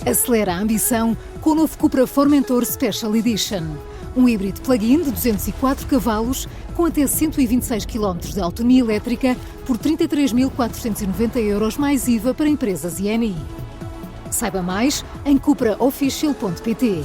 Acelera a ambição com o novo Cupra Formentor Special Edition. Um híbrido plug-in de 204 cavalos com até 126 km de autonomia elétrica por 33.490 € mais IVA para empresas e ENI. Saiba mais em cupraofficial.pt.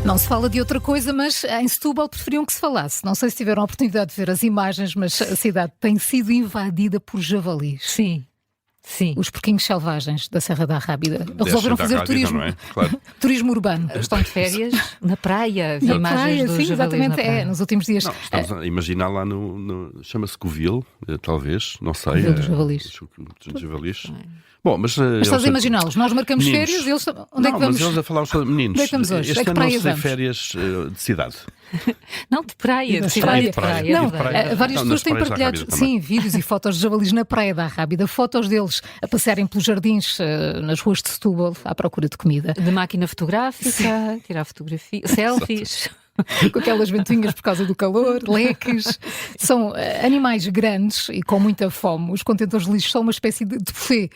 Não se fala de outra coisa, mas em Setúbal preferiam que se falasse. Não sei se tiveram a oportunidade de ver as imagens, mas a cidade tem sido invadida por javalis. Sim. Os porquinhos selvagens da Serra da Arrábida. Resolveram fazer turismo, não é? Claro. Turismo urbano. Estão de férias na praia. Na imagens praia, dos sim, javalis exatamente. na praia. Nos últimos dias. Não, estamos a imaginar lá chama-se Covil, talvez, não sei. Covil dos javalis. Dos javalis. Bom, mas estás a imaginá-los. Nós marcamos meninos. Férias e eles... Onde é que vamos? Mas eles a falar sobre meninos. Onde é que vamos hoje? Este É que ano não praia se tem vamos? férias de cidade. Não, de praia. De De cidade de praia. praia. Não, de praia. várias Não, pessoas nas têm praias da partilhado Arrábida também. vídeos e fotos de javalis na praia da Arrábida, fotos deles a passearem pelos jardins nas ruas de Setúbal à procura de comida. De máquina fotográfica, tirar fotografia, selfies. Com aquelas ventoinhas por causa do calor, leques. São animais grandes e com muita fome. Os contentores de lixo são uma espécie de buffet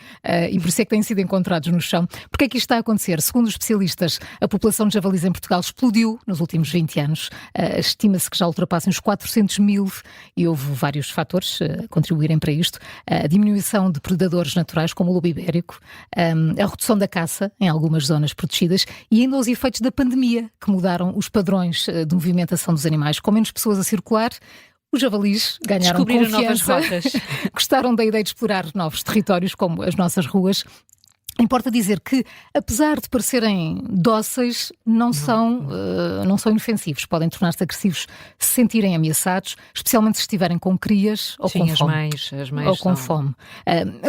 e por isso é que têm sido encontrados no chão. Porquê é que isto está a acontecer? Segundo os especialistas, a população de javalis em Portugal explodiu nos últimos 20 anos. Estima-se que já ultrapassem os 400 mil e houve vários fatores a contribuírem para isto. A diminuição de predadores naturais, como o lobo ibérico, a redução da caça em algumas zonas protegidas e ainda os efeitos da pandemia, que mudaram os padrões de movimentação dos animais. Com menos pessoas a circular, os javalis ganharam Descobriram confiança, novas rotas. gostaram da ideia de explorar novos territórios, como as nossas ruas. Importa dizer que, apesar de parecerem dóceis, não são inofensivos. Podem tornar-se agressivos se sentirem ameaçados, especialmente se estiverem com crias ou Sim, com fome. as mães Ou com são... fome.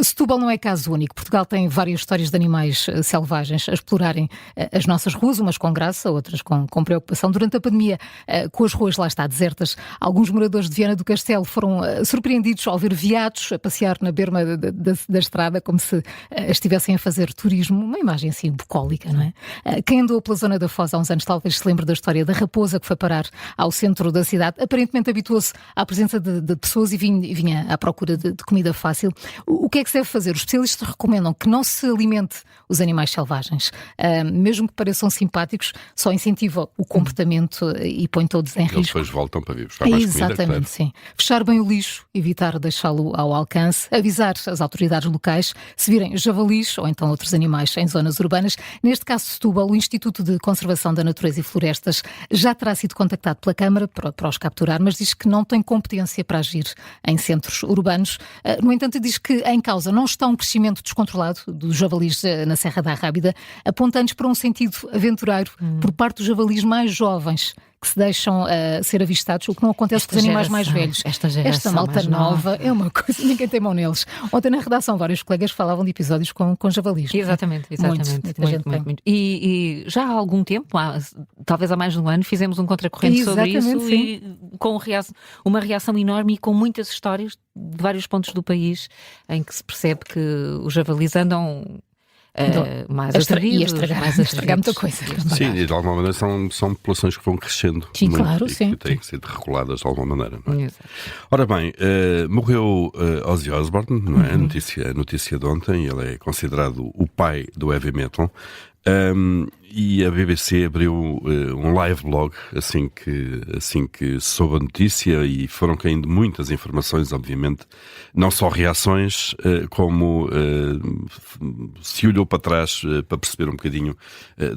Setúbal não é caso único. Portugal tem várias histórias de animais selvagens a explorarem as nossas ruas, umas com graça, outras com preocupação. Durante a pandemia, com as ruas lá está desertas, alguns moradores de Viana do Castelo foram surpreendidos ao ver veados a passear na berma da estrada, como se estivessem a fazer turismo, uma imagem assim bucólica, não é? Quem andou pela zona da Foz há uns anos talvez se lembre da história da raposa que foi parar ao centro da cidade. Aparentemente habituou-se à presença de pessoas e vinha à procura de comida fácil. O que é que se deve fazer? Os especialistas recomendam que não se alimente os animais selvagens. Mesmo que pareçam simpáticos, só incentiva o comportamento e põe todos em Eles risco. depois voltam para vir buscar mais comida. Exatamente, Claro. sim. Fechar bem o lixo, evitar deixá-lo ao alcance, avisar as autoridades locais se virem javalis ou então outros animais em zonas urbanas. Neste caso de Setúbal, o Instituto de Conservação da Natureza e Florestas já terá sido contactado pela Câmara para os capturar, mas diz que não tem competência para agir em centros urbanos. No entanto, diz que em causa não está um crescimento descontrolado dos javalis na Serra da Arrábida, apontando para um sentido aventureiro por parte dos javalis mais jovens que se deixam ser avistados, o que não acontece com os animais mais velhos. Esta malta mais nova é uma coisa, ninguém tem mão neles. Ontem na redação vários colegas falavam de episódios com javalis. Exatamente. Muito. E já há algum tempo, talvez há mais de um ano, fizemos um contracorrente sobre isso sim. E com uma reação enorme e com muitas histórias de vários pontos do país em que se percebe que os javalis andam mais atrevidos, a estragar muita coisa. Sim, e de alguma maneira são populações que vão crescendo. Sim, muito, claro, e sim. que têm que ser reguladas de alguma maneira. Não é? Exato. Ora bem, morreu Ozzy Osbourne, não é? A notícia de ontem. Ele é considerado o pai do heavy metal. E a BBC abriu um live blog assim que soube a notícia, e foram caindo muitas informações, obviamente, não só reações, como se olhou para trás para perceber um bocadinho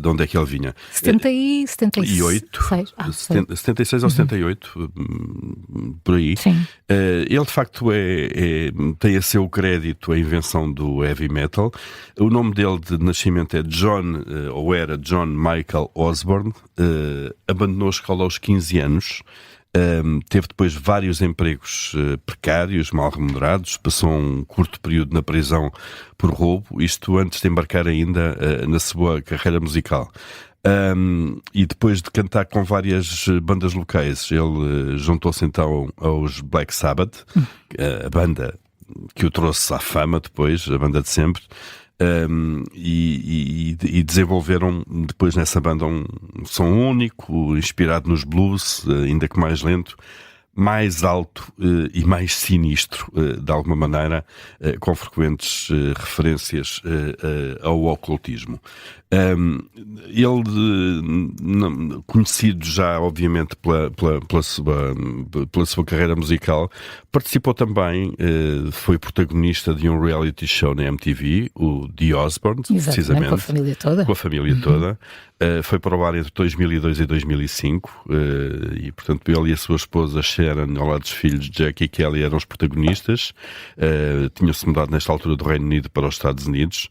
de onde é que ele vinha. 78. 76 ou 78, por aí. Sim. Ele de facto tem a seu crédito a invenção do heavy metal. O nome dele de nascimento é John, ou era John Michael Osbourne. Abandonou a escola aos 15 anos. Teve depois vários empregos precários, mal remunerados, passou um curto período na prisão por roubo, isto antes de embarcar ainda na sua carreira musical. E depois de cantar com várias bandas locais, ele juntou-se então aos Black Sabbath, a banda que o trouxe à fama depois, a banda de sempre. E desenvolveram depois nessa banda um som único, inspirado nos blues, ainda que mais lento, mais alto e mais sinistro, de alguma maneira, com frequentes referências ao ocultismo. Ele, conhecido já, obviamente, pela sua carreira musical, participou também, foi protagonista de um reality show na MTV, o The Osbournes, precisamente. Com a família toda. Com a família toda. Foi para o ar entre 2002 e 2005 e, portanto, ele e a sua esposa Sharon, ao lado dos filhos Jack e Kelly, eram os protagonistas. Tinham-se mudado nesta altura do Reino Unido para os Estados Unidos.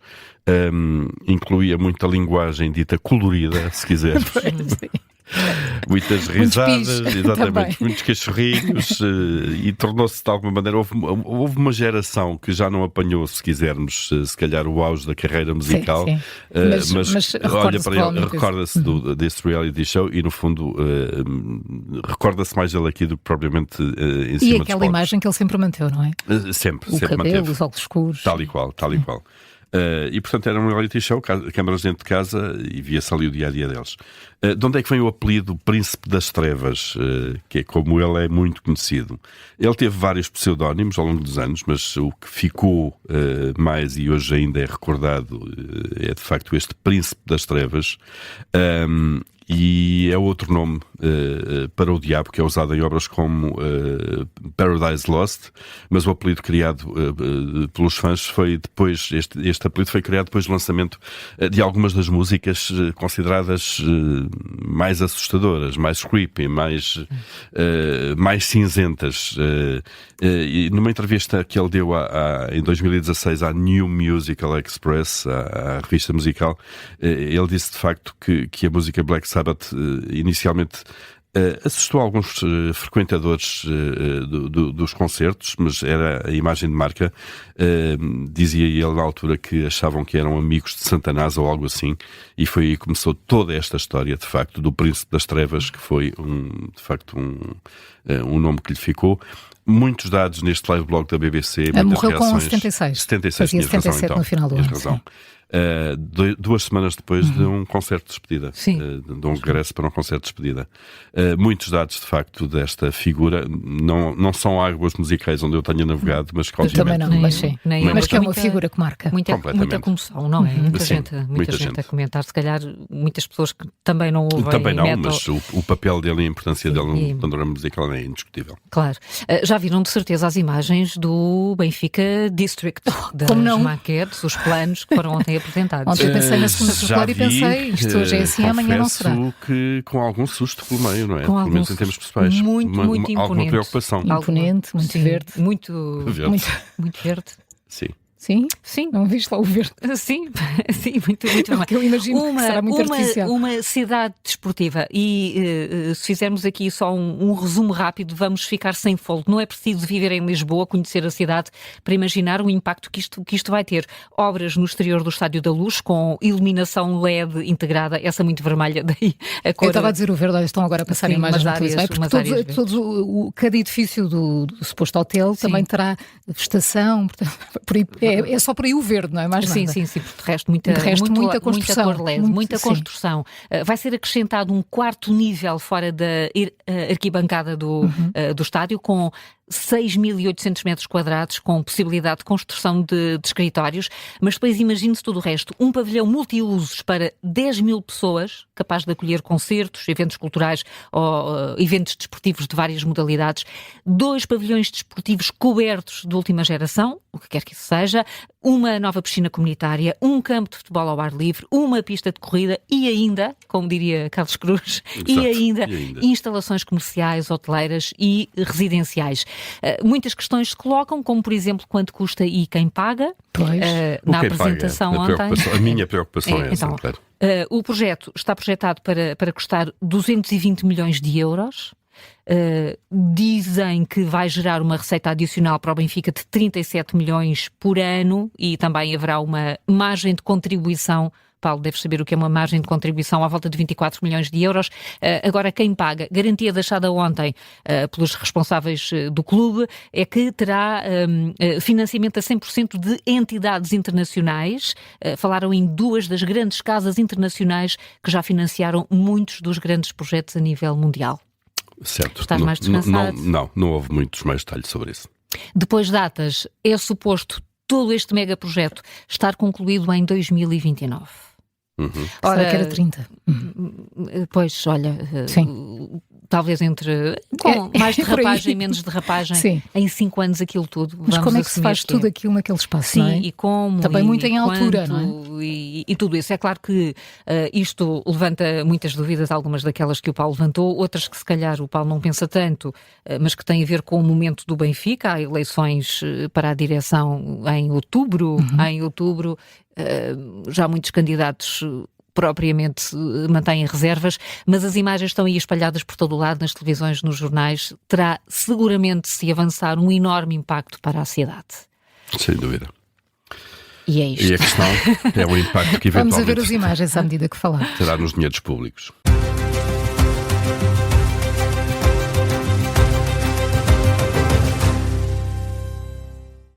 Incluía muita linguagem dita colorida, se quiser. Muitas risadas, exatamente, muitos cachorrinhos, e tornou-se de alguma maneira. Houve uma geração que já não apanhou, se quisermos, se calhar o auge da carreira musical, sim. Mas olha para ele, recorda-se desse reality show e, no fundo, recorda-se mais dele aqui do que propriamente em cima. E aquela imagem que ele sempre manteve, não é? Sempre cabelo, manteve. Os óculos escuros. Tal e qual. E portanto era um reality show, câmaras dentro de casa, e via-se ali o dia-a-dia deles. De onde é que vem o apelido Príncipe das Trevas, que é como ele é muito conhecido? Ele teve vários pseudónimos ao longo dos anos, mas o que ficou mais e hoje ainda é recordado é de facto este Príncipe das Trevas. E é outro nome para o diabo que é usado em obras como Paradise Lost, mas o apelido criado pelos fãs foi depois, este apelido foi criado depois do lançamento de algumas das músicas consideradas mais assustadoras, mais creepy, mais cinzentas. E numa entrevista que ele deu em 2016 à New Musical Express, à revista musical, ele disse de facto que a música Black Sabbath inicialmente assustou alguns frequentadores dos concertos, mas era a imagem de marca. Dizia ele na altura que achavam que eram amigos de Satanás ou algo assim, e foi aí que começou toda esta história, de facto, do Príncipe das Trevas, que foi de facto um nome que lhe ficou. Muitos dados neste live blog da BBC. Morreu reações. Com 76. 76, fazia 77 razão, no final do ano. Razão. 2 semanas depois de um concerto de despedida, de um regresso para um concerto de despedida. Muitos dados, de facto, desta figura, não são águas musicais onde eu tenho navegado, mas que também não, mas sim. Mas que é uma figura que marca. Muita comoção, não é? Muita gente a comentar, se calhar muitas pessoas que também não ouvem também não, metal. mas o papel dele e a importância dele no panorama musical é indiscutível. Claro. Já viram de certeza as imagens do Benfica District, das maquetes, os planos que foram ontem apresentados. Ontem pensei na segunda circular e pensei, isto hoje é assim, amanhã não será. Confesso que com algum susto pelo meio, não é? Com pelo menos em termos pessoais. Muito imponente. Alguma preocupação. Imponente, muito verde. Muito verde. Sim. Sim? Sim. Não viste lá o verde? Sim, muito bem. Eu imagino que será muito artificial. Uma cidade desportiva. E se fizermos aqui só um resumo rápido, vamos ficar sem fôlego. Não é preciso viver em Lisboa, conhecer a cidade, para imaginar o impacto que isto vai ter. Obras no exterior do Estádio da Luz, com iluminação LED integrada, essa muito vermelha, daí a cor. Eu estava a dizer o verde, olha, estão agora a passar imagens na televisão. Cada edifício do suposto hotel também terá vegetação, portanto, é só por aí o verde, não é mais nada? Sim, porque de resto muita construção. Muita cor LED, muita construção. Vai ser acrescentado um quarto nível fora da arquibancada do estádio, com 6.800 metros quadrados, com possibilidade de construção de escritórios, mas depois imagine-se tudo o resto. Um pavilhão multiusos para 10.000 pessoas, capaz de acolher concertos, eventos culturais ou eventos desportivos de várias modalidades. 2 pavilhões desportivos cobertos de última geração, o que quer que isso seja, uma nova piscina comunitária, um campo de futebol ao ar livre, uma pista de corrida e ainda, como diria Carlos Cruz, e ainda instalações comerciais, hoteleiras e residenciais. Muitas questões se colocam, como por exemplo quanto custa e quem paga. Na apresentação ontem. A minha preocupação é essa, então, claro. O projeto está projetado para custar 220 milhões de euros. Dizem que vai gerar uma receita adicional para o Benfica de 37 milhões por ano e também haverá uma margem de contribuição. Paulo, deves saber o que é uma margem de contribuição à volta de 24 milhões de euros. Agora, quem paga? Garantia deixada ontem pelos responsáveis do clube é que terá financiamento a 100% de entidades internacionais. Falaram em 2 das grandes casas internacionais que já financiaram muitos dos grandes projetos a nível mundial. Certo. Estás mais descansado? Não houve muitos mais detalhes sobre isso. Depois datas, é suposto todo este megaprojeto estar concluído em 2029. Ora, que era 30. Pois, olha, talvez entre com mais derrapagem e menos derrapagem, Sim. em 5 anos aquilo tudo. Mas como é que se faz tudo aquilo naquele espaço? Sim, não é? e como. Também e muito em altura, quanto, não é? E tudo isso. É claro que isto levanta muitas dúvidas, algumas daquelas que o Paulo levantou, outras que se calhar o Paulo não pensa tanto, mas que têm a ver com o momento do Benfica. Há eleições para a direção em outubro. Em outubro, já muitos candidatos propriamente mantêm reservas, mas as imagens estão aí espalhadas por todo o lado, nas televisões, nos jornais. Terá seguramente, se avançar, um enorme impacto para a cidade. Sem dúvida. E é isto. E a questão é o impacto que Vamos a ver eventualmente as imagens à medida que falar. terá nos dinheiros públicos.